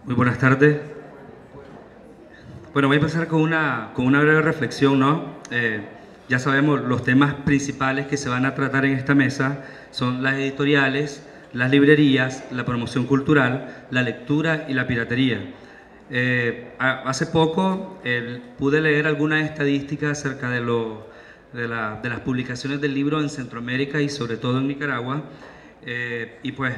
Muy buenas tardes. Bueno, voy a empezar con una breve reflexión, ¿no? Ya sabemos, los temas principales que se van a tratar en esta mesa son las editoriales, las librerías, la promoción cultural, la lectura y la piratería. Hace poco pude leer algunas estadísticas acerca de las publicaciones del libro en Centroamérica y sobre todo en Nicaragua, y pues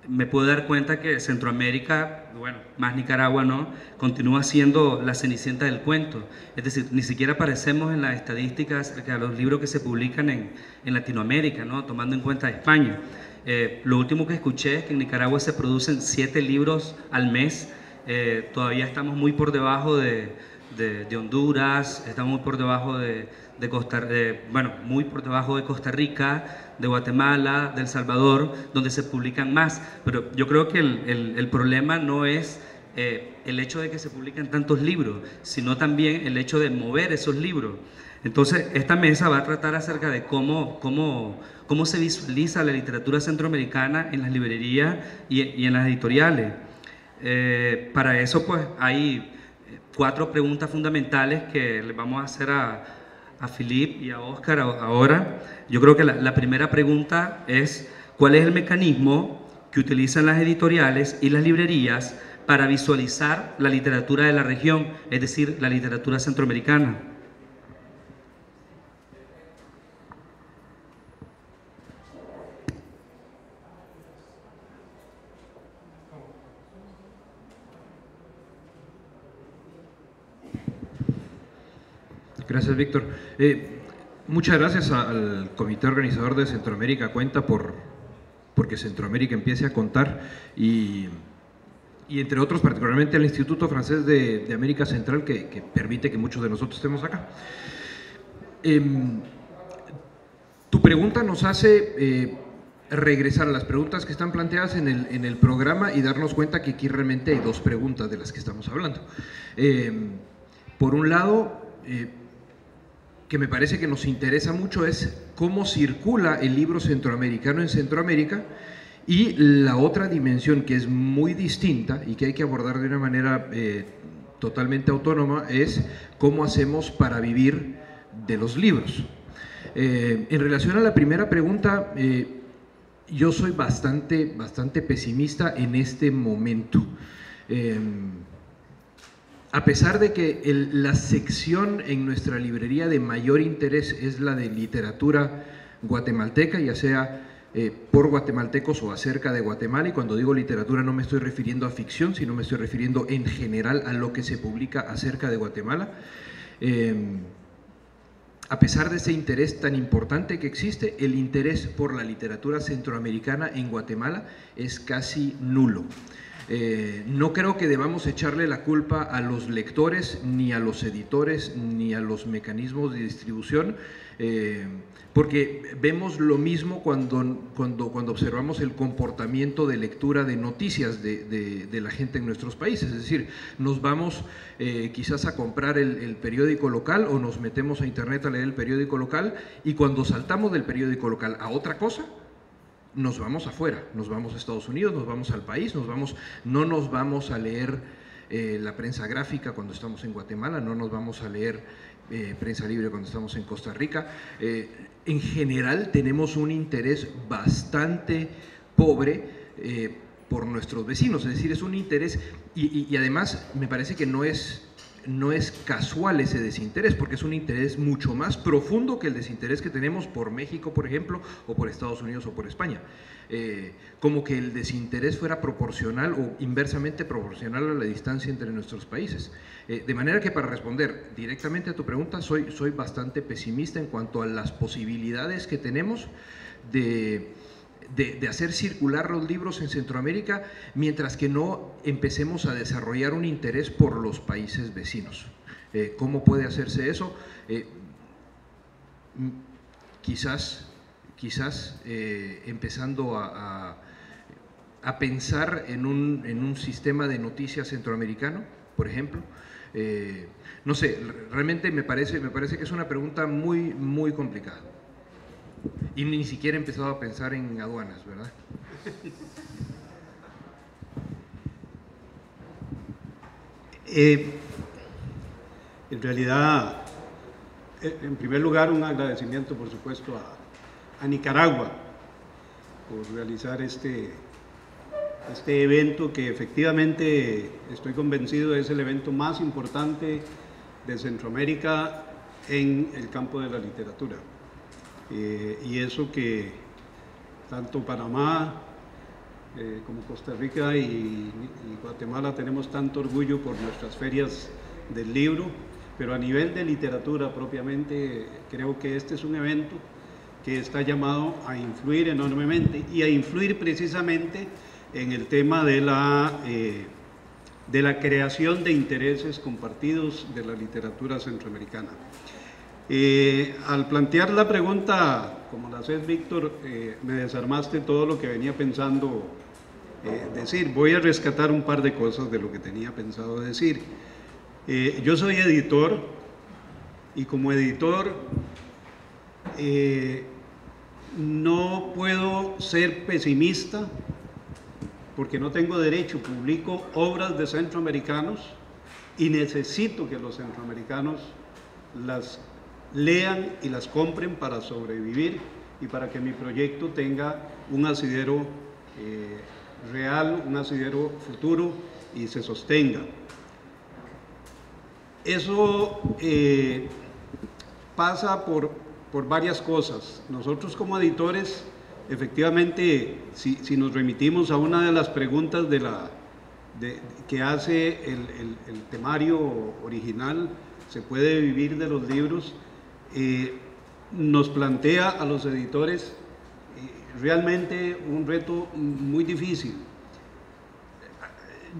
me puedo dar cuenta que Centroamérica, bueno, más Nicaragua, ¿no?, continúa siendo la cenicienta del cuento. Es decir, ni siquiera aparecemos en las estadísticas acerca de los libros que se publican en Latinoamérica, ¿no?, tomando en cuenta España. Lo último que escuché es que en Nicaragua se producen 7 libros al mes. Todavía estamos muy por debajo de Honduras, estamos muy por debajo muy por debajo de Costa Rica, de Guatemala, de El Salvador, donde se publican más. Pero yo creo que el problema no es el hecho de que se publiquen tantos libros, sino también el hecho de mover esos libros. Entonces, esta mesa va a tratar acerca de cómo se visualiza la literatura centroamericana en las librerías y en las editoriales. Para eso, pues, hay 4 preguntas fundamentales que le vamos a hacer a Philippe y a Oscar ahora. Yo creo que la primera pregunta es: ¿cuál es el mecanismo que utilizan las editoriales y las librerías para visualizar la literatura de la región, es decir, la literatura centroamericana? Gracias, Víctor. Muchas gracias al comité organizador de Centroamérica Cuenta porque Centroamérica empiece a contar y entre otros particularmente al Instituto Francés de América Central que permite que muchos de nosotros estemos acá. Tu pregunta nos hace regresar a las preguntas que están planteadas en el programa y darnos cuenta que aquí realmente hay 2 preguntas de las que estamos hablando. Por un lado, que me parece que nos interesa mucho es cómo circula el libro centroamericano en Centroamérica, y la otra dimensión que es muy distinta y que hay que abordar de una manera totalmente autónoma es cómo hacemos para vivir de los libros. En relación a la primera pregunta, yo soy bastante pesimista en este momento. A pesar de que la sección en nuestra librería de mayor interés es la de literatura guatemalteca, ya sea por guatemaltecos o acerca de Guatemala, y cuando digo literatura no me estoy refiriendo a ficción, sino me estoy refiriendo en general a lo que se publica acerca de Guatemala. A pesar de ese interés tan importante que existe, el interés por la literatura centroamericana en Guatemala es casi nulo. No creo que debamos echarle la culpa a los lectores, ni a los editores, ni a los mecanismos de distribución, porque vemos lo mismo cuando observamos el comportamiento de lectura de noticias de la gente en nuestros países. Es decir, nos vamos quizás a comprar el periódico local o nos metemos a internet a leer el periódico local, y cuando saltamos del periódico local a otra cosa, nos vamos afuera, nos vamos a Estados Unidos, nos vamos al país, no nos vamos a leer la prensa gráfica cuando estamos en Guatemala, no nos vamos a leer prensa libre cuando estamos en Costa Rica. En general tenemos un interés bastante pobre por nuestros vecinos, es decir, es un interés, y además me parece que no es casual ese desinterés, porque es un interés mucho más profundo que el desinterés que tenemos por México, por ejemplo, o por Estados Unidos o por España. Como que el desinterés fuera proporcional o inversamente proporcional a la distancia entre nuestros países. De manera que, para responder directamente a tu pregunta, soy bastante pesimista en cuanto a las posibilidades que tenemos de hacer circular los libros en Centroamérica, mientras que no empecemos a desarrollar un interés por los países vecinos. ¿Cómo puede hacerse eso? Quizás empezando a pensar en un sistema de noticias centroamericano, por ejemplo. No sé, realmente me parece que es una pregunta muy complicada. Y ni siquiera he empezado a pensar en aduanas, ¿verdad? En realidad, en primer lugar, un agradecimiento, por supuesto, a Nicaragua por realizar este evento que efectivamente, estoy convencido, es el evento más importante de Centroamérica en el campo de la literatura. Y eso que tanto Panamá como Costa Rica y Guatemala tenemos tanto orgullo por nuestras ferias del libro, pero a nivel de literatura propiamente, creo que este es un evento que está llamado a influir enormemente y a influir precisamente en el tema de la creación de intereses compartidos de la literatura centroamericana. Al plantear la pregunta, como la haces, Víctor, me desarmaste todo lo que venía pensando decir. Voy a rescatar un par de cosas de lo que tenía pensado decir. Yo soy editor y como editor no puedo ser pesimista porque no tengo derecho. Publico obras de centroamericanos y necesito que los centroamericanos las lean y las compren para sobrevivir y para que mi proyecto tenga un asidero real, un asidero futuro y se sostenga. Eso pasa por varias cosas. Nosotros como editores, efectivamente, si nos remitimos a una de las preguntas que hace el temario original, ¿se puede vivir de los libros? Nos plantea a los editores realmente un reto muy difícil.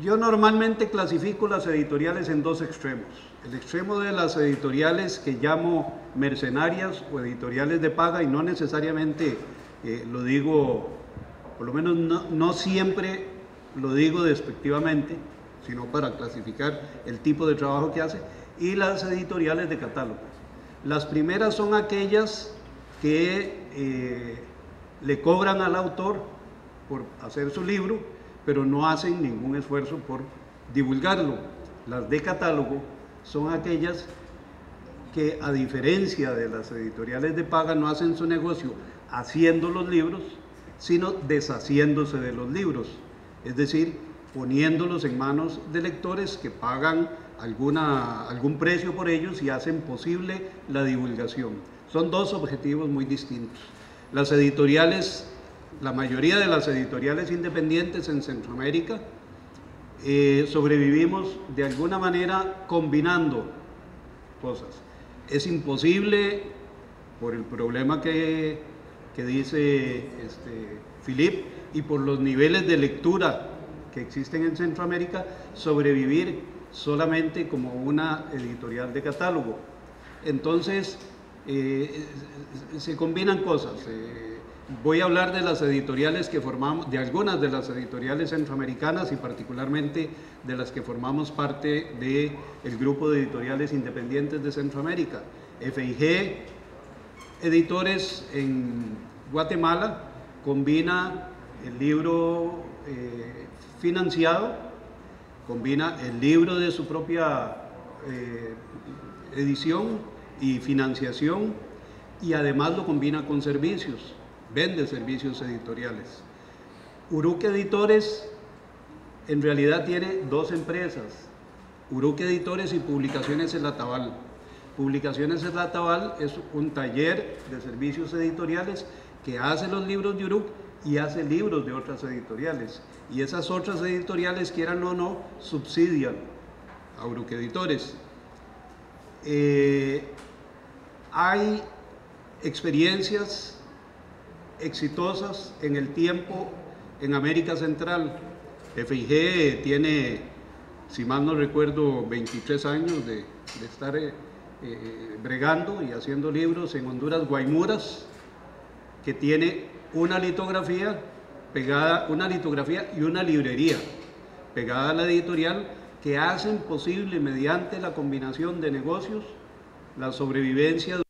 Yo normalmente clasifico las editoriales en dos extremos. El extremo de las editoriales que llamo mercenarias o editoriales de paga, y no necesariamente lo digo, por lo menos no siempre lo digo despectivamente, sino para clasificar el tipo de trabajo que hace, y las editoriales de catálogo. Las primeras son aquellas que le cobran al autor por hacer su libro, pero no hacen ningún esfuerzo por divulgarlo. Las de catálogo son aquellas que, a diferencia de las editoriales de paga, no hacen su negocio haciendo los libros, sino deshaciéndose de los libros, es decir, poniéndolos en manos de lectores que pagan algún precio por ellos y hacen posible la divulgación. Son dos objetivos muy distintos. Las editoriales, la mayoría de las editoriales independientes en Centroamérica, sobrevivimos de alguna manera combinando cosas. Es imposible, por el problema que dice Philip, y por los niveles de lectura que existen en Centroamérica, sobrevivir solamente como una editorial de catálogo. Entonces, se combinan cosas. Voy a hablar de las editoriales que formamos, de algunas de las editoriales centroamericanas y particularmente de las que formamos parte del grupo de editoriales independientes de Centroamérica. FIG Editores en Guatemala combina el libro financiado, combina el libro de su propia edición y financiación, y además lo combina con servicios, vende servicios editoriales. Uruk Editores en realidad tiene dos empresas, Uruk Editores y Publicaciones El Atabal. Publicaciones El Atabal es un taller de servicios editoriales que hace los libros de Uruk y hace libros de otras editoriales. Y esas otras editoriales, quieran o no, subsidian a Uruk Editores. Hay experiencias exitosas en el tiempo en América Central. FIG tiene, si mal no recuerdo, 23 años de estar bregando y haciendo libros en Honduras, Guaymuras, que tiene una litografía pegada, una litografía y una librería pegada a la editorial, que hacen posible, mediante la combinación de negocios, la sobrevivencia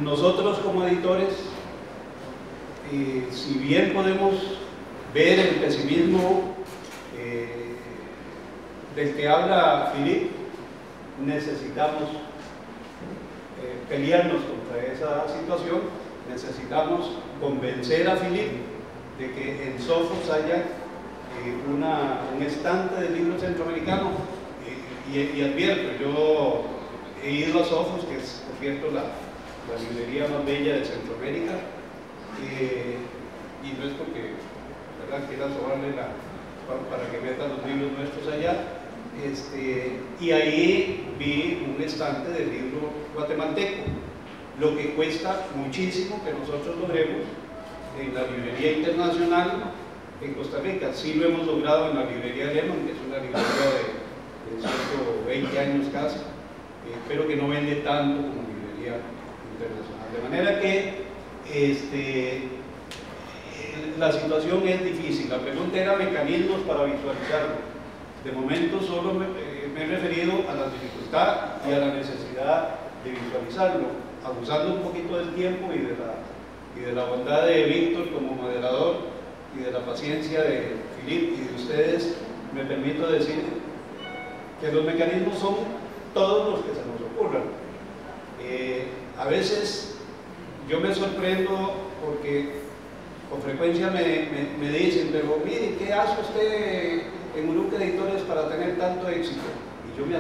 nosotros como editores, si bien podemos ver el pesimismo del que habla Philippe, necesitamos pelearnos contra esa situación, necesitamos convencer a Philippe de que en Sofos haya un estante de libros centroamericanos, y advierto, yo he ido a Sofos, que es por cierto la librería más bella de Centroamérica, y no es porque, ¿verdad?, quiera sobarle para que metan los libros nuestros allá, y ahí vi un estante del libro guatemalteco, lo que cuesta muchísimo que nosotros logremos en la librería internacional en Costa Rica. Sí lo hemos logrado en la librería Lehman, que es una librería de 120 años casi, pero que no vende tanto como librería internacional. De manera que la situación es difícil. La pregunta era mecanismos para visualizarlo. De momento solo me he referido a la dificultad y a la necesidad de visualizarlo, abusando un poquito del tiempo y de la bondad de Víctor como moderador y de la paciencia de Philippe y de ustedes. Me permito decir que los mecanismos son todos los que se nos ocurran. A veces yo me sorprendo porque con frecuencia me dicen, pero mire, ¿qué hace usted en Uruca Editores para tener tanto éxito? Y yo me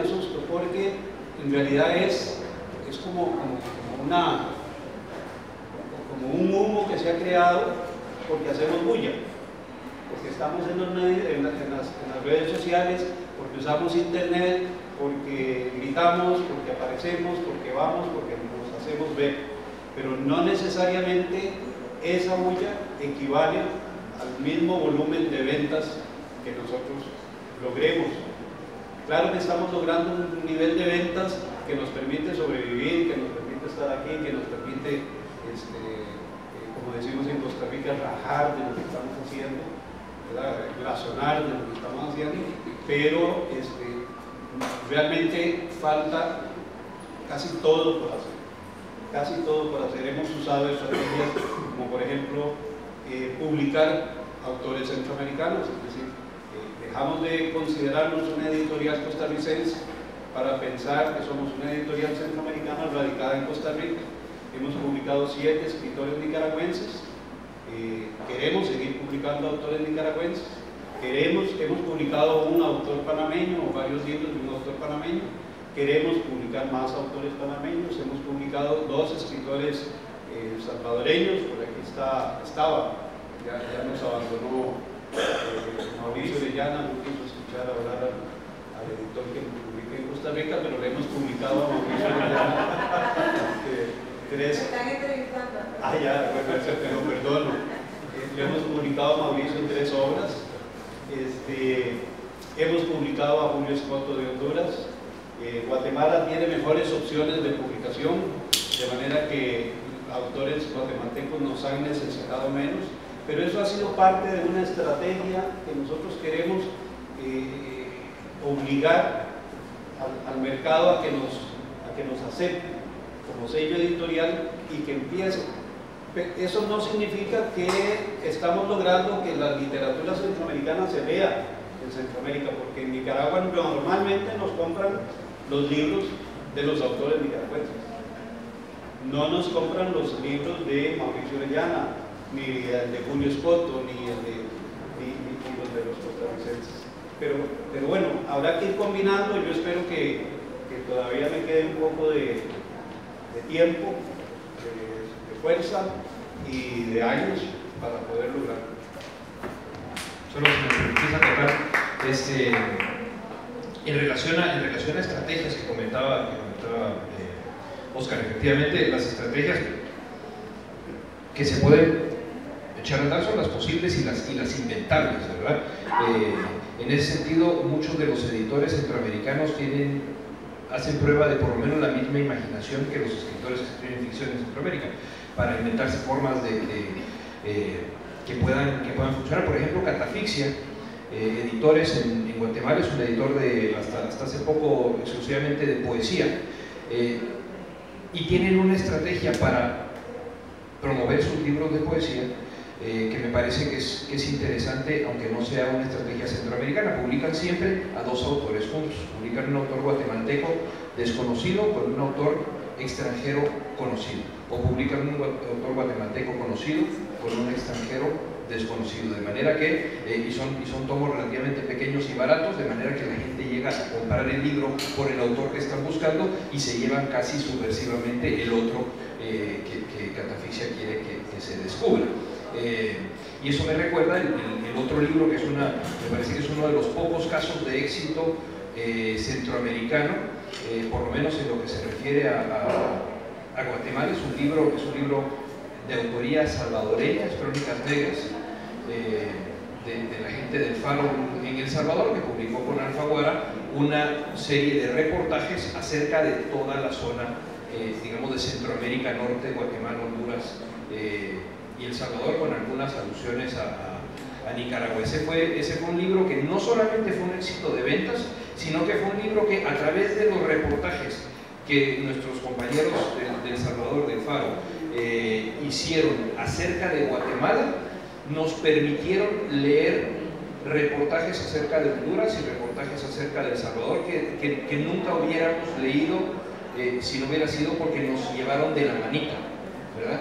asusto porque en realidad es como un humo que se ha creado porque hacemos bulla, porque estamos en las redes sociales, porque usamos internet, porque gritamos, porque aparecemos, porque vamos, porque nos hacemos ver. Pero no necesariamente esa bulla equivale al mismo volumen de ventas que nosotros logremos. Claro que estamos logrando un nivel de ventas que nos permite sobrevivir, que nos permite estar aquí, que nos permite, como decimos en Costa Rica, rajar de lo que estamos haciendo, razonar de lo que estamos haciendo, pero realmente falta casi todo por hacer. Casi todo por hacer. Hemos usado estrategias como por ejemplo publicar autores centroamericanos, es decir, dejamos de considerarnos una editorial costarricense para pensar que somos una editorial centroamericana radicada en Costa Rica. Hemos publicado 7 escritores nicaragüenses, queremos seguir publicando autores nicaragüenses, hemos publicado un autor panameño o varios libros de un autor panameño. Queremos publicar más autores panameños, hemos publicado 2 escritores salvadoreños, por aquí estaba, ya nos abandonó Mauricio Orellana, no quiso escuchar hablar al editor que publica en Costa Rica, pero le hemos publicado a Mauricio Orellana 3. Están entrevistando. Ya, pero perdono. Le hemos publicado a Mauricio 3 obras, hemos publicado a Julio Escoto de Honduras. Guatemala tiene mejores opciones de publicación, de manera que autores guatemaltecos nos han necesitado menos, pero eso ha sido parte de una estrategia que nosotros queremos obligar al mercado a que nos acepte como sello editorial y que empiece. Eso no significa que estamos logrando que la literatura centroamericana se vea en Centroamérica, porque en Nicaragua normalmente nos compran los libros de los autores nicaragüenses, no nos compran los libros de Mauricio Orellana, ni el de Julio Escoto, ni los de los costarricenses. Pero bueno, habrá que ir combinando, y yo espero que todavía me quede un poco de tiempo, de fuerza y de años para poder lograrlo. Solo si me permitís acotar, en relación a estrategias que comentaba Oscar, efectivamente las estrategias que se pueden echar a andar son las posibles y las inventables, ¿verdad? En ese sentido, muchos de los editores centroamericanos hacen prueba de por lo menos la misma imaginación que los escritores que escriben ficción en Centroamérica, para inventarse formas que puedan funcionar. Por ejemplo, Catafixia, editores en Guatemala, es un editor hasta hace poco exclusivamente de poesía. y tienen una estrategia para promover sus libros de poesía que me parece que es interesante, aunque no sea una estrategia centroamericana. Publican siempre a dos autores juntos, publican un autor guatemalteco desconocido con un autor extranjero conocido, o publican un autor guatemalteco conocido con un extranjero desconocido, de manera que, y son tomos relativamente pequeños y baratos, de manera que la gente llega a comprar el libro por el autor que están buscando y se llevan casi subversivamente el otro que Catafixia quiere que se descubra. Y eso me recuerda el otro libro que es me parece que es uno de los pocos casos de éxito centroamericano, por lo menos en lo que se refiere a Guatemala. Es un libro de autoría salvadoreña, es Crónicas Negras, de la gente del Faro en El Salvador, que publicó con Alfaguara una serie de reportajes acerca de toda la zona, digamos, de Centroamérica Norte, Guatemala, Honduras y El Salvador, con algunas alusiones a Nicaragua. Ese fue un libro que no solamente fue un éxito de ventas, sino que fue un libro que, a través de los reportajes que nuestros compañeros del Salvador, del Faro, hicieron acerca de Guatemala, nos permitieron leer reportajes acerca de Honduras y reportajes acerca de El Salvador que nunca hubiéramos leído si no hubiera sido porque nos llevaron de la manita, ¿verdad?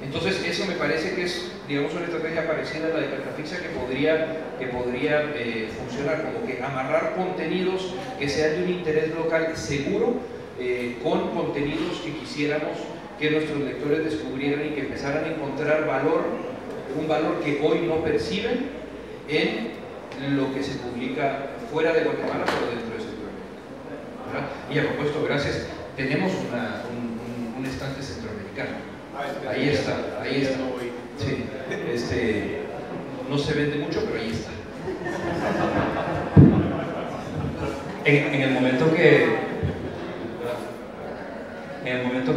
Entonces eso me parece que es, digamos, una estrategia parecida a la de Catafixia que podría funcionar, como que amarrar contenidos que sean de un interés local seguro con contenidos que quisiéramos que nuestros lectores descubrieran y que empezaran a encontrar un valor que hoy no perciben en lo que se publica fuera de Guatemala, pero dentro de Centroamérica, ¿verdad? Y a propósito, gracias, tenemos un estante centroamericano. Ahí está. Sí, no se vende mucho, pero ahí está. En el momento que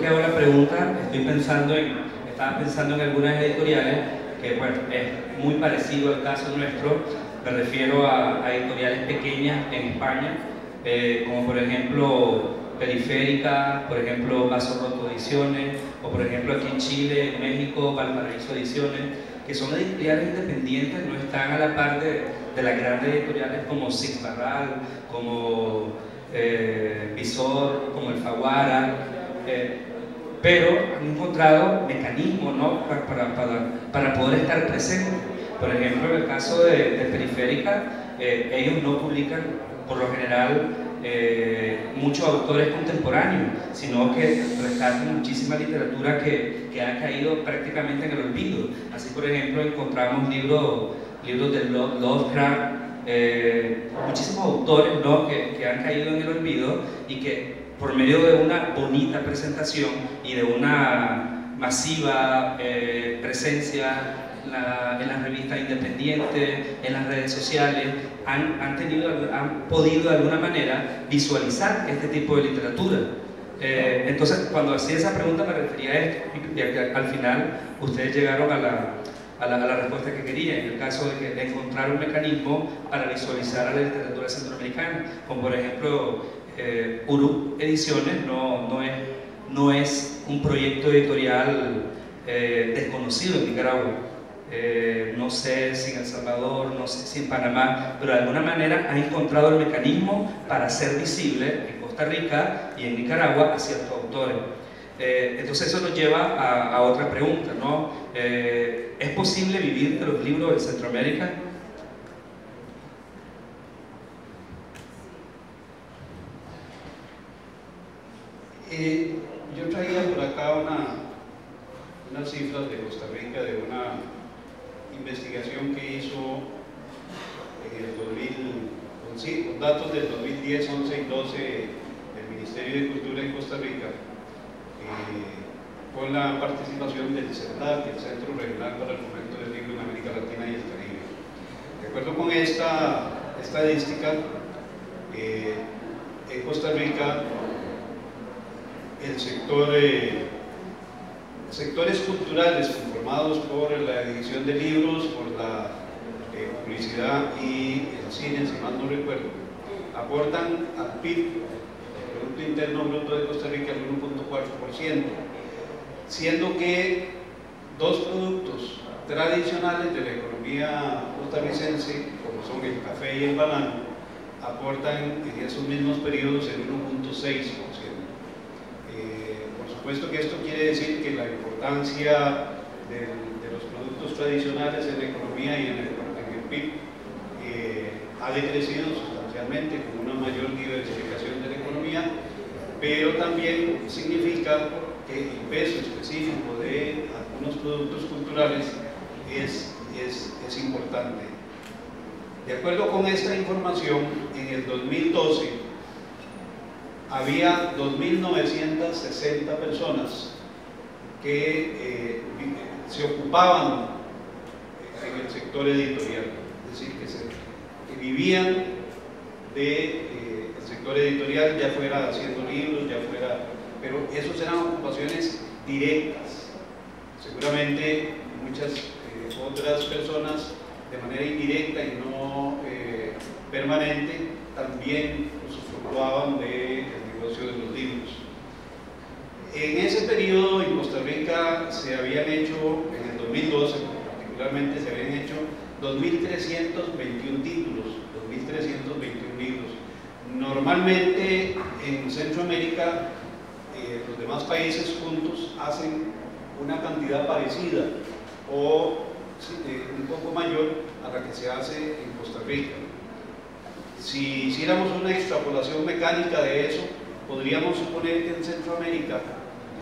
hago la pregunta, estaba pensando en algunas editoriales que, bueno, es muy parecido al caso nuestro. Me refiero a editoriales pequeñas en España, como por ejemplo Periférica, por ejemplo Vaso Roto Ediciones, o por ejemplo aquí en Chile, en México, Valparaíso Ediciones, que son editoriales independientes, no están a la par de las grandes editoriales como Six Barral, como Visor, como Alfaguara, pero han encontrado mecanismos, ¿no?, para poder estar presentes. Por ejemplo, en el caso de Periférica, ellos no publican por lo general muchos autores contemporáneos, sino que rescatan muchísima literatura que ha caído prácticamente en el olvido. Así, por ejemplo, encontramos libros de Lovecraft, muchísimos autores, ¿no?, que han caído en el olvido y que por medio de una bonita presentación y de una masiva presencia en las revistas independientes, en las redes sociales, han podido de alguna manera visualizar este tipo de literatura. Entonces, cuando hacía esa pregunta me refería a esto, y al final ustedes llegaron a la respuesta que quería, en el caso de encontrar un mecanismo para visualizar a la literatura centroamericana, como por ejemplo Uruk Ediciones no es un proyecto editorial desconocido en Nicaragua. No sé si en El Salvador, no sé si en Panamá, pero de alguna manera ha encontrado el mecanismo para ser visible en Costa Rica y en Nicaragua a ciertos autores. Entonces eso nos lleva a otra pregunta, ¿no? ¿Es posible vivir de los libros en Centroamérica? Yo traía por acá unas cifras de Costa Rica de una investigación que hizo en el con datos del 2010, 11 y 12 del Ministerio de Cultura en Costa Rica, con la participación del CERDAC, el Centro Regional para el Fomento del Libro en América Latina y el Caribe. De acuerdo con esta estadística, en Costa Rica sectores culturales conformados por la edición de libros, por la publicidad y el cine, si mal no recuerdo, aportan al PIB, el Producto Interno Bruto de Costa Rica al 1.4%, siendo que dos productos tradicionales de la economía costarricense, como son el café y el banano, aportan en esos mismos periodos el 1.6%. Por supuesto que esto quiere decir que la importancia de los productos tradicionales en la economía y en el PIB ha decrecido sustancialmente con una mayor diversificación de la economía, pero también significa que el peso específico de algunos productos culturales es importante. De acuerdo con esta información, en el 2012 había 2.960 personas que se ocupaban en el sector editorial, es decir, que vivían del sector editorial, ya fuera haciendo libros, ya fuera, pero esos eran ocupaciones directas. Seguramente muchas otras personas de manera indirecta y no permanente también usufructuaban del negocio de los libros. En ese periodo en Costa Rica se habían hecho, en el 2012 particularmente, se habían hecho 2.321 títulos, 2.321 libros. Normalmente en Centroamérica los demás países juntos hacen una cantidad parecida o un poco mayor a la que se hace en Costa Rica. Si hiciéramos una extrapolación mecánica de eso, podríamos suponer que en Centroamérica,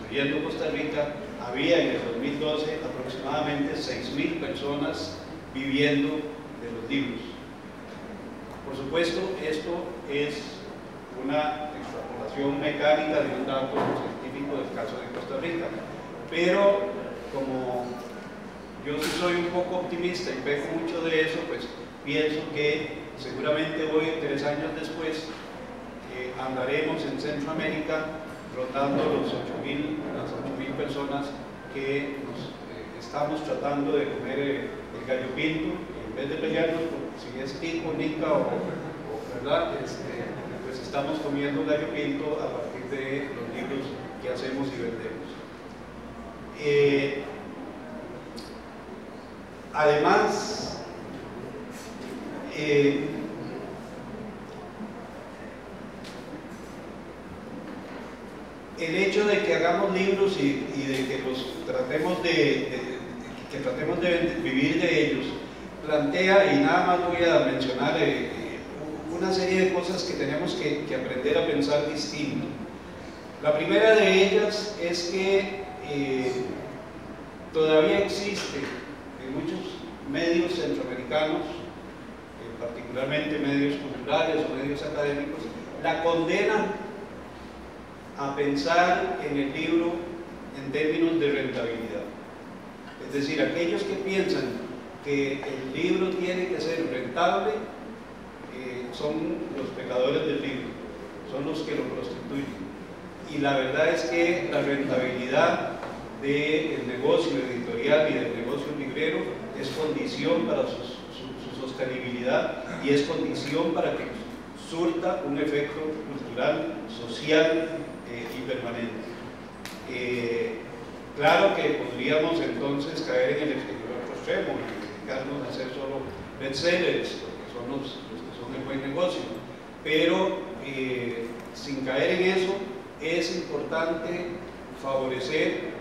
incluyendo Costa Rica, había en el 2012 aproximadamente 6.000 personas viviendo de los libros. Por supuesto, esto es una extrapolación mecánica de un dato científico del caso de Costa Rica, pero como yo sí soy un poco optimista y peco mucho de eso, pues pienso que seguramente hoy, 3 años después, andaremos en Centroamérica rotando las 8.000 personas que nos estamos tratando de comer el gallo pinto, en vez de pelearnos por si es tico, nica o verdad, pues estamos comiendo gallo pinto a partir de los libros que hacemos y vendemos. Además, el hecho de que hagamos libros y de que los tratemos de vivir de ellos plantea, y nada más voy a mencionar una serie de cosas que tenemos que aprender a pensar distinto. La primera de ellas es que todavía existe en muchos medios centroamericanos, particularmente medios culturales o medios académicos, la condena a pensar en el libro en términos de rentabilidad. Es decir, aquellos que piensan que el libro tiene que ser rentable son los pecadores del libro, son los que lo prostituyen. Y la verdad es que la rentabilidad del negocio editorial y del negocio librero es condición para su sostenibilidad y es condición para que surta un efecto cultural, social y permanente. Claro que podríamos entonces caer en el otro extremo y dedicarnos a hacer solo bestsellers, porque son los que son el buen negocio, pero sin caer en eso es importante favorecer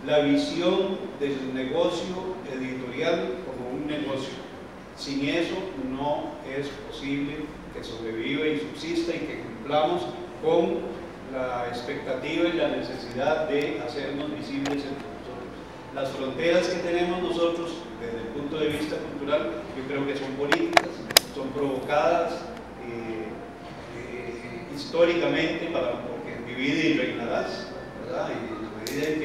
la visión del negocio editorial como un negocio. Sin eso no es posible que sobreviva y subsista y que cumplamos con la expectativa y la necesidad de hacernos visibles entre nosotros. Las fronteras que tenemos nosotros desde el punto de vista cultural, yo creo que son políticas, son provocadas históricamente porque divide y reinarás, ¿verdad? Y en la medida en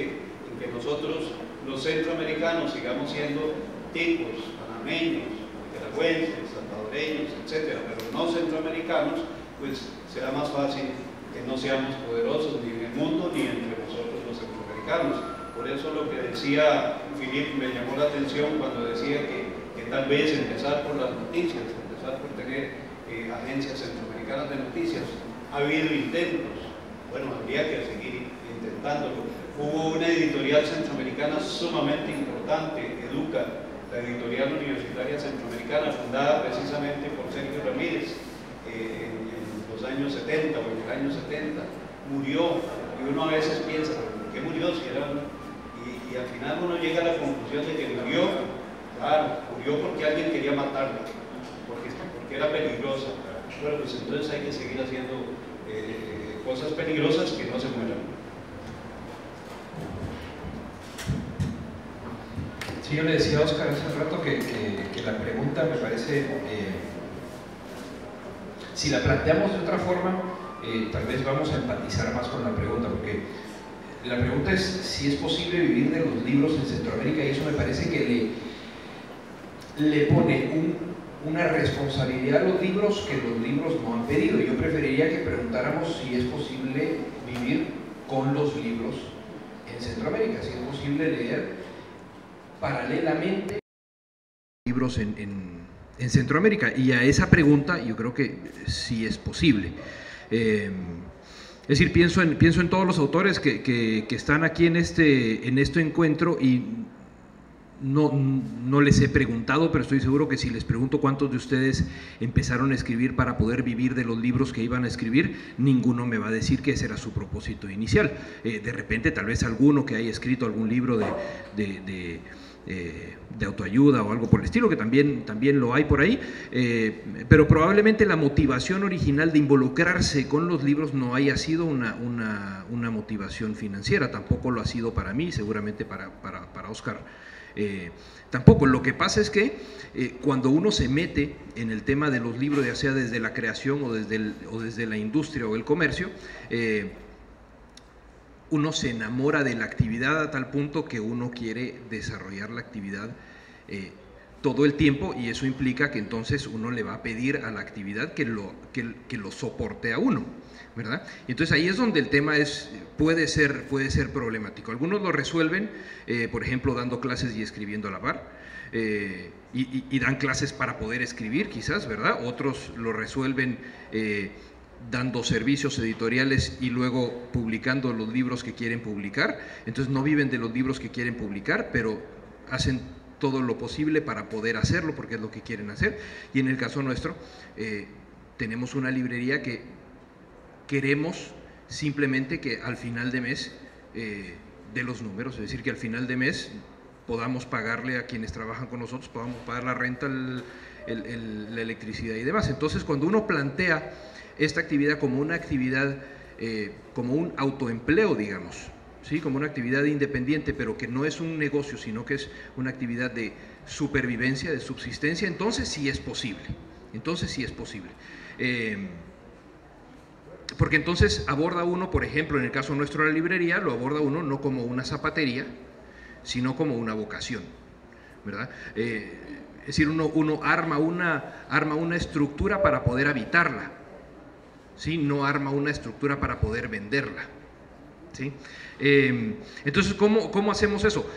que nosotros los centroamericanos sigamos siendo ticos, panameños, nicaragüenses, salvadoreños, etcétera, pero no centroamericanos, pues será más fácil que no seamos poderosos ni en el mundo ni entre nosotros los centroamericanos. Por eso lo que decía Philip me llamó la atención cuando decía que tal vez empezar por las noticias, empezar por tener agencias centroamericanas centroamericanas de noticias. Ha habido intentos, bueno, habría que seguir intentándolo. Hubo una editorial centroamericana sumamente importante, Educa, la editorial universitaria centroamericana, fundada precisamente por Sergio Ramírez en los años 70 o en el año 70, murió, y uno a veces piensa, ¿por qué murió? Si era y al final uno llega a la conclusión de que murió, claro, murió porque alguien quería matarlo, porque era peligrosa. Bueno, pues entonces hay que seguir haciendo cosas peligrosas que no se mueran. Sí, yo le decía a Oscar hace rato que la pregunta me parece, si la planteamos de otra forma, tal vez vamos a empatizar más con la pregunta, porque la pregunta es si es posible vivir de los libros en Centroamérica, y eso me parece que le pone una responsabilidad a los libros que los libros no han pedido. Yo preferiría que preguntáramos si es posible vivir con los libros en Centroamérica, si es posible leer paralelamente libros en Centroamérica, y a esa pregunta yo creo que sí es posible. Es decir, pienso en todos los autores que están aquí en este encuentro, y no les he preguntado, pero estoy seguro que si les pregunto cuántos de ustedes empezaron a escribir para poder vivir de los libros que iban a escribir, ninguno me va a decir que ese era su propósito inicial. De repente, tal vez alguno que haya escrito algún libro de autoayuda o algo por el estilo, que también lo hay por ahí, pero probablemente la motivación original de involucrarse con los libros no haya sido una motivación financiera. Tampoco lo ha sido para mí, seguramente para Oscar tampoco. Lo que pasa es que cuando uno se mete en el tema de los libros, ya sea desde la creación o desde la industria o el comercio, uno se enamora de la actividad a tal punto que uno quiere desarrollar la actividad todo el tiempo, y eso implica que entonces uno le va a pedir a la actividad que lo soporte a uno, ¿verdad? Entonces ahí es donde el tema puede ser problemático. Algunos lo resuelven, por ejemplo, dando clases y escribiendo a la par, y dan clases para poder escribir quizás, ¿verdad? Otros lo resuelven dando servicios editoriales y luego publicando los libros que quieren publicar. Entonces no viven de los libros que quieren publicar, pero hacen todo lo posible para poder hacerlo porque es lo que quieren hacer. Y en el caso nuestro, tenemos una librería que queremos simplemente que al final de mes de los números, es decir, que al final de mes podamos pagarle a quienes trabajan con nosotros, podamos pagar la renta, la electricidad y demás. Entonces, cuando uno plantea esta actividad como una actividad, como un autoempleo, digamos, ¿sí? Como una actividad independiente, pero que no es un negocio, sino que es una actividad de supervivencia, de subsistencia, entonces sí es posible. Porque entonces aborda uno, por ejemplo, en el caso nuestro de la librería, lo aborda uno no como una zapatería, sino como una vocación, ¿verdad? Es decir, uno arma una estructura para poder habitarla, ¿sí? No arma una estructura para poder venderla, ¿sí? Entonces, ¿cómo hacemos eso?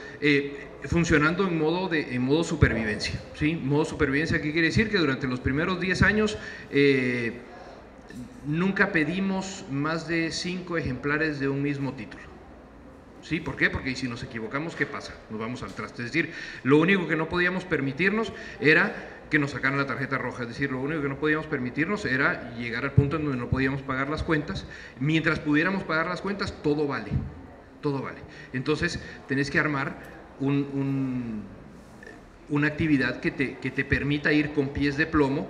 Funcionando en modo supervivencia, ¿sí? Modo supervivencia, ¿qué quiere decir? Que durante los primeros 10 años nunca pedimos más de 5 ejemplares de un mismo título. ¿Sí? ¿Por qué? Porque si nos equivocamos, ¿qué pasa? Nos vamos al traste. Es decir, lo único que no podíamos permitirnos era que nos sacaran la tarjeta roja. Es decir, lo único que no podíamos permitirnos era llegar al punto en donde no podíamos pagar las cuentas. Mientras pudiéramos pagar las cuentas, todo vale. Todo vale. Entonces, tenés que armar una actividad que te permita ir con pies de plomo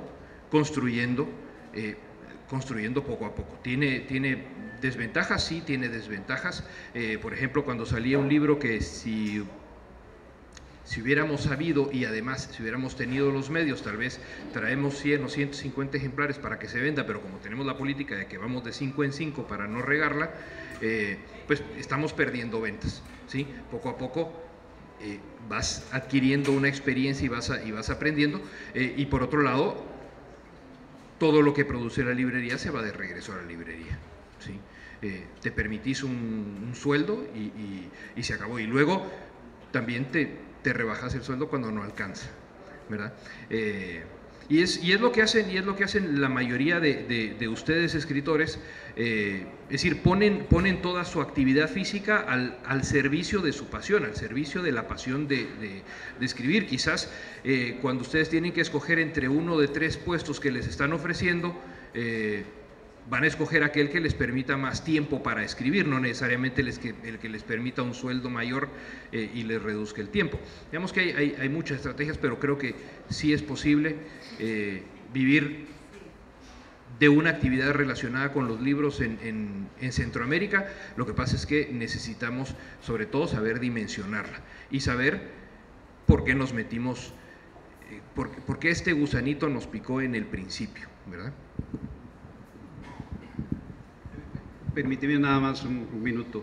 construyendo poco a poco. ¿Tiene desventajas? Sí, tiene desventajas. Por ejemplo, cuando salía un libro que si hubiéramos sabido y además si hubiéramos tenido los medios, tal vez traemos 100 o 150 ejemplares para que se venda, pero como tenemos la política de que vamos de 5 en 5 para no regarla, pues estamos perdiendo ventas, ¿sí? Poco a poco vas adquiriendo una experiencia y vas aprendiendo, y por otro lado, todo lo que produce la librería se va de regreso a la librería, ¿sí? Te permitís un sueldo y se acabó. Y luego también te rebajas el sueldo cuando no alcanza, ¿verdad? Y es lo que hacen la mayoría de ustedes escritores, es decir, ponen toda su actividad física al servicio de su pasión, al servicio de la pasión de escribir. Quizás cuando ustedes tienen que escoger entre uno de 3 puestos que les están ofreciendo, van a escoger aquel que les permita más tiempo para escribir, no necesariamente el que les permita un sueldo mayor y les reduzca el tiempo. Digamos que hay muchas estrategias, pero creo que sí es posible vivir de una actividad relacionada con los libros en Centroamérica. Lo que pasa es que necesitamos sobre todo saber dimensionarla y saber por qué nos metimos, por qué este gusanito nos picó en el principio, ¿verdad? Permíteme nada más un minuto.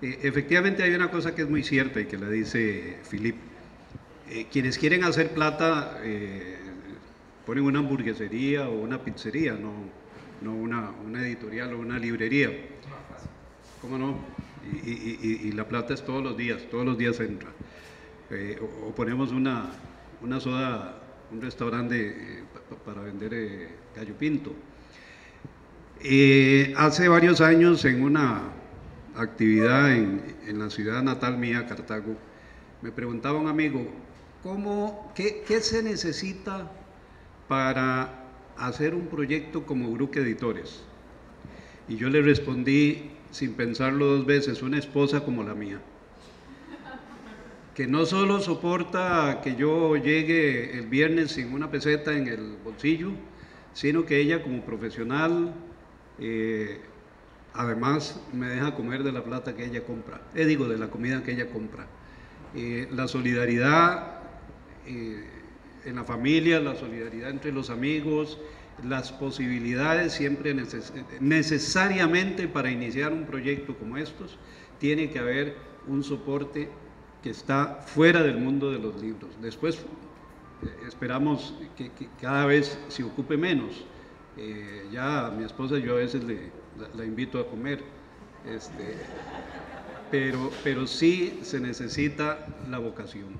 Efectivamente hay una cosa que es muy cierta y que la dice Philip. Quienes quieren hacer plata ponen una hamburguesería o una pizzería, no una editorial o una librería. ¿Cómo no? Y la plata es todos los días entra. O ponemos una soda, un restaurante para vender gallo pinto. Hace varios años, en una actividad en la ciudad natal mía, Cartago, me preguntaba un amigo, ¿qué se necesita para hacer un proyecto como Bruck Editores? Y yo le respondí, sin pensarlo 2 veces, una esposa como la mía, que no solo soporta que yo llegue el viernes sin una peseta en el bolsillo, sino que ella como profesional además me deja comer de la plata que ella compra, de la comida que ella compra. La solidaridad en la familia, la solidaridad entre los amigos, las posibilidades siempre necesariamente para iniciar un proyecto como estos, tiene que haber un soporte que está fuera del mundo de los libros. Después esperamos que cada vez se ocupe menos. Ya a mi esposa yo a veces la invito a comer, pero sí se necesita la vocación.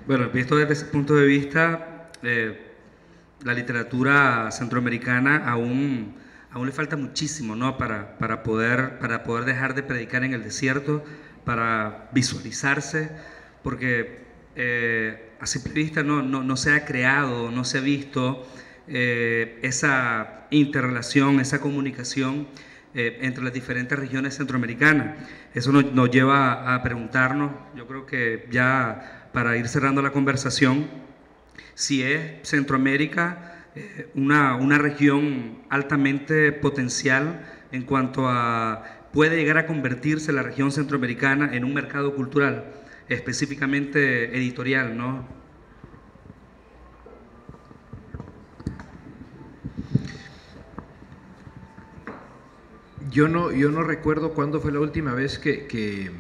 Bueno, visto desde ese punto de vista, la literatura centroamericana aún le falta muchísimo, ¿no? para poder dejar de predicar en el desierto, para visualizarse, porque a simple vista no se ha creado, no se ha visto esa interrelación, esa comunicación entre las diferentes regiones centroamericanas. Eso nos lleva a preguntarnos, yo creo que ya para ir cerrando la conversación, si es Centroamérica una región altamente potencial en cuanto a puede llegar a convertirse la región centroamericana en un mercado cultural, específicamente editorial, ¿no? Yo no recuerdo cuándo fue la última vez que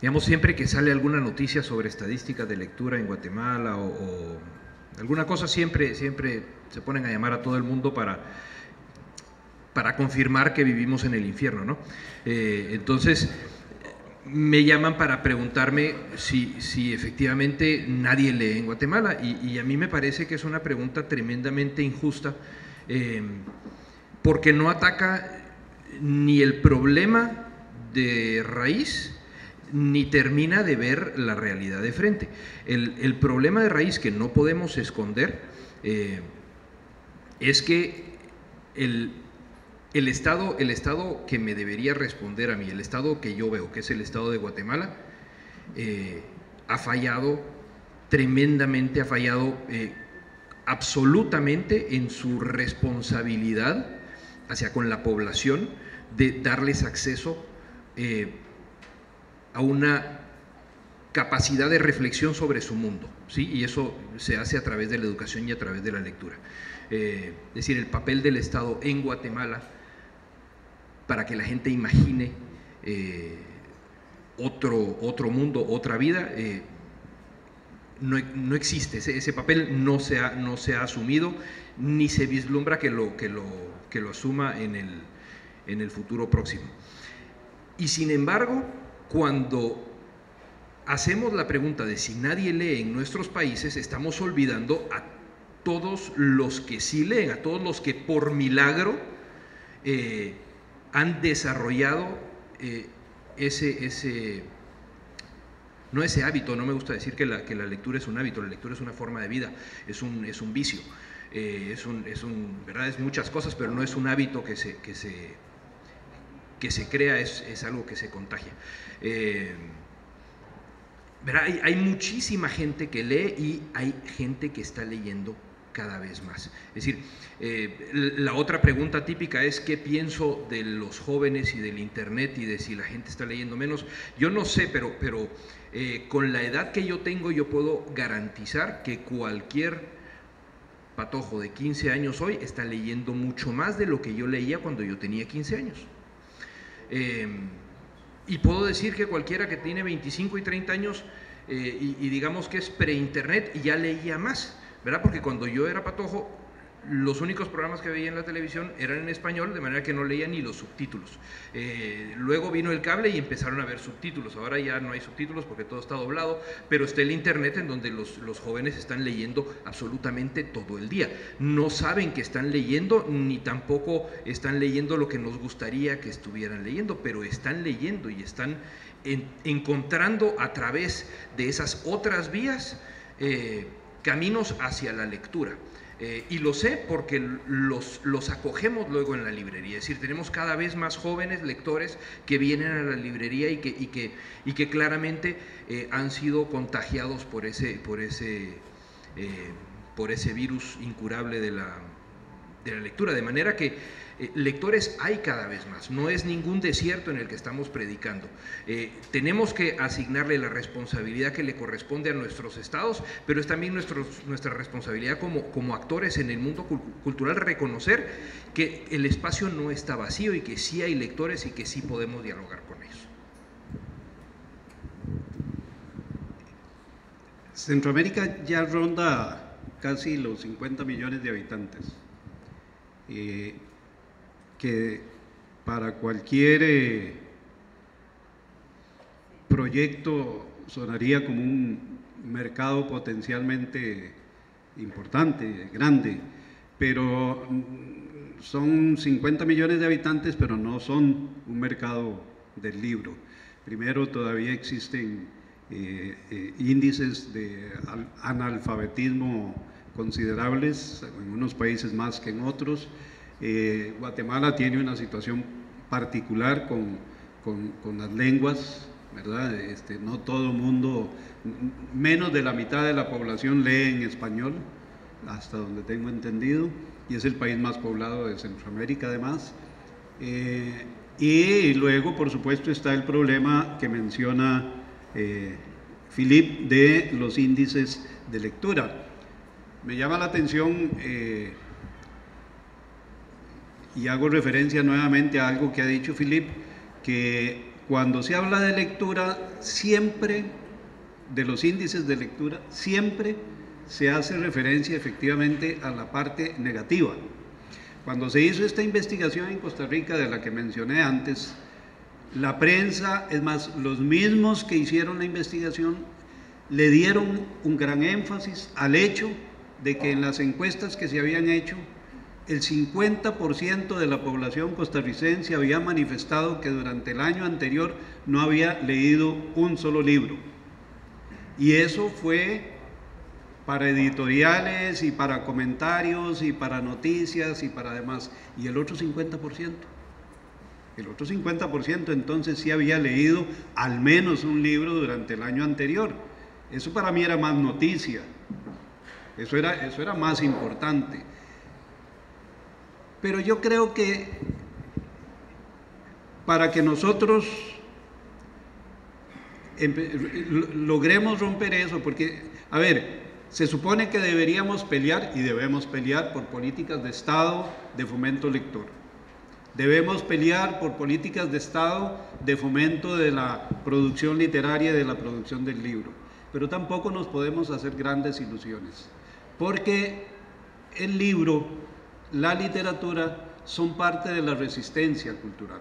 digamos, siempre que sale alguna noticia sobre estadísticas de lectura en Guatemala o alguna cosa, siempre se ponen a llamar a todo el mundo para confirmar que vivimos en el infierno, ¿no? Entonces me llaman para preguntarme si efectivamente nadie lee en Guatemala, y a mí me parece que es una pregunta tremendamente injusta, porque no ataca ni el problema de raíz, ni termina de ver la realidad de frente. El problema de raíz que no podemos esconder es que el Estado que me debería responder a mí, el Estado que yo veo, que es el Estado de Guatemala, ha fallado tremendamente, ha fallado absolutamente en su responsabilidad hacia con la población de darles acceso a una capacidad de reflexión sobre su mundo, ¿sí? Y eso se hace a través de la educación y a través de la lectura. Es decir, el papel del Estado en Guatemala para que la gente imagine otro mundo, otra vida, no existe. Ese papel no se ha asumido, ni se vislumbra que lo asuma en el futuro próximo. Y sin embargo, cuando hacemos la pregunta de si nadie lee en nuestros países, estamos olvidando a todos los que sí leen, a todos los que por milagro han desarrollado no ese hábito, no me gusta decir que la lectura es un hábito, la lectura es una forma de vida, es un vicio, ¿verdad? Es muchas cosas, pero no es un hábito que se crea, es algo que se contagia. ¿Verdad? Hay muchísima gente que lee y hay gente que está leyendo cada vez más. Es decir, la otra pregunta típica es ¿qué pienso de los jóvenes y del internet y de si la gente está leyendo menos? Yo no sé, pero con la edad que yo tengo yo puedo garantizar que cualquier patojo de 15 años hoy está leyendo mucho más de lo que yo leía cuando yo tenía 15 años. Y puedo decir que cualquiera que tiene 25 y 30 años y digamos que es pre-internet y ya leía más, ¿verdad? Porque cuando yo era patojo, los únicos programas que veía en la televisión eran en español, de manera que no leía ni los subtítulos. Luego vino el cable y empezaron a ver subtítulos. Ahora ya no hay subtítulos porque todo está doblado, pero está el internet en donde los jóvenes están leyendo absolutamente todo el día. No saben que están leyendo, ni tampoco están leyendo lo que nos gustaría que estuvieran leyendo, pero están leyendo y están encontrando a través de esas otras vías caminos hacia la lectura. Y lo sé porque los acogemos luego en la librería, es decir, tenemos cada vez más jóvenes lectores que vienen a la librería y que claramente han sido contagiados por ese virus incurable de la lectura, de manera que lectores hay cada vez más, no es ningún desierto en el que estamos predicando. Tenemos que asignarle la responsabilidad que le corresponde a nuestros estados, pero es también nuestra responsabilidad como actores en el mundo cultural reconocer que el espacio no está vacío y que sí hay lectores y que sí podemos dialogar con ellos. Centroamérica ya ronda casi los 50 millones de habitantes. Que para cualquier proyecto sonaría como un mercado potencialmente importante, grande, pero son 50 millones de habitantes, pero no son un mercado del libro. Primero, todavía existen índices de analfabetismo considerables, en unos países más que en otros. Guatemala tiene una situación particular con las lenguas, ¿verdad? No todo el mundo, menos de la mitad de la población lee en español, hasta donde tengo entendido, y es el país más poblado de Centroamérica además. Y luego, por supuesto, está el problema que menciona Philippe de los índices de lectura. Me llama la atención y hago referencia nuevamente a algo que ha dicho Philippe, que cuando se habla de lectura, siempre, de los índices de lectura, siempre se hace referencia efectivamente a la parte negativa. Cuando se hizo esta investigación en Costa Rica, de la que mencioné antes, la prensa, es más, los mismos que hicieron la investigación, le dieron un gran énfasis al hecho de que en las encuestas que se habían hecho, el 50% de la población costarricense había manifestado que durante el año anterior no había leído un solo libro. Y eso fue para editoriales y para comentarios y para noticias y para demás. ¿Y el otro 50%? El otro 50% entonces sí había leído al menos un libro durante el año anterior. Eso para mí era más noticia, eso era más importante. Pero yo creo que para que nosotros logremos romper eso, porque, a ver, se supone que deberíamos pelear y debemos pelear por políticas de Estado de fomento lector. Debemos pelear por políticas de Estado de fomento de la producción literaria y de la producción del libro. Pero tampoco nos podemos hacer grandes ilusiones, porque el libro, la literatura, son parte de la resistencia cultural.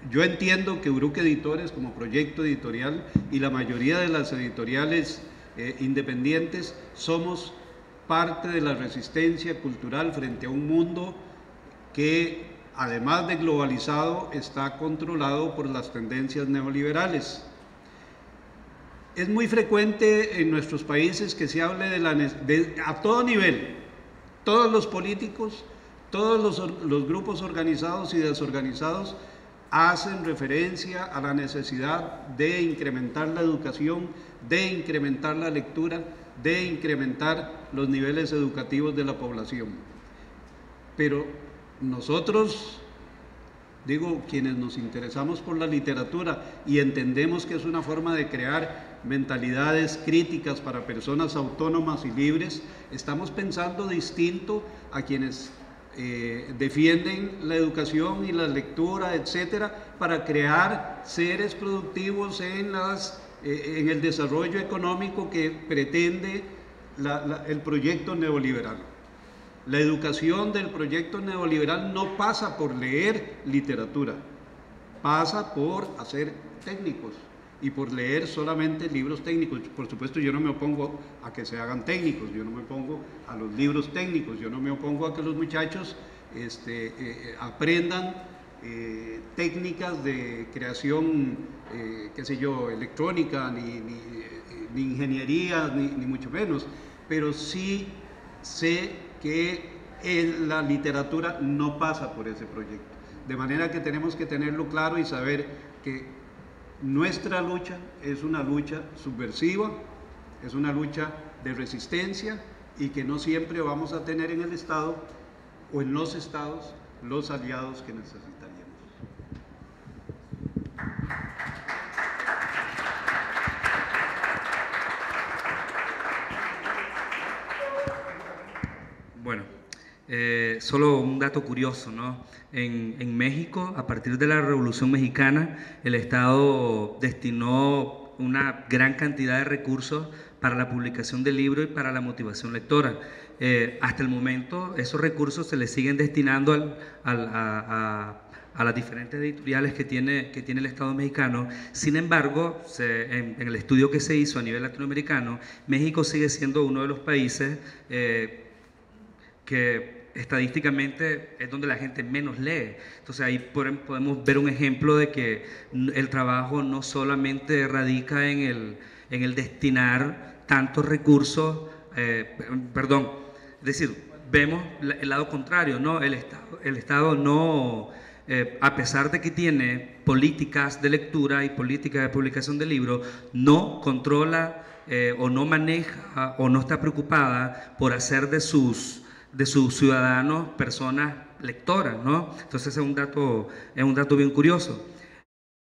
yo entiendo que Uruc Editores como proyecto editorial y la mayoría de las editoriales independientes somos parte de la resistencia cultural frente a un mundo que, además de globalizado, está controlado por las tendencias neoliberales. Es muy frecuente en nuestros países que se hable a todo nivel, todos los políticos, todos los grupos organizados y desorganizados hacen referencia a la necesidad de incrementar la educación, de incrementar la lectura, de incrementar los niveles educativos de la población. Pero nosotros, digo, quienes nos interesamos por la literatura y entendemos que es una forma de crear mentalidades críticas para personas autónomas y libres, estamos pensando distinto a quienes defienden la educación y la lectura, etcétera, para crear seres productivos en el desarrollo económico que pretende el proyecto neoliberal. La educación del proyecto neoliberal no pasa por leer literatura, pasa por hacer técnicos y por leer solamente libros técnicos. Por supuesto, yo no me opongo a que se hagan técnicos, yo no me opongo a los libros técnicos, yo no me opongo a que los muchachos aprendan técnicas de creación, qué sé yo, electrónica, ni ingeniería, ni mucho menos, pero sí sé que la literatura no pasa por ese proyecto. De manera que tenemos que tenerlo claro y saber que nuestra lucha es una lucha subversiva, es una lucha de resistencia y que no siempre vamos a tener en el Estado o en los estados los aliados que necesitaríamos. Bueno, solo un dato curioso, ¿no? En México, a partir de la Revolución Mexicana, el Estado destinó una gran cantidad de recursos para la publicación de libros y para la motivación lectora. Hasta el momento, esos recursos se le siguen destinando a las diferentes editoriales que tiene el Estado mexicano. Sin embargo, en el estudio que se hizo a nivel latinoamericano, México sigue siendo uno de los países que estadísticamente es donde la gente menos lee. Entonces ahí podemos ver un ejemplo de que el trabajo no solamente radica en el destinar tantos recursos, es decir, vemos el lado contrario, ¿no? El Estado no, a pesar de que tiene políticas de lectura y políticas de publicación de libros, no controla o no maneja o no está preocupada por hacer de sus ciudadanos personas lectoras, ¿no? Entonces es un dato bien curioso.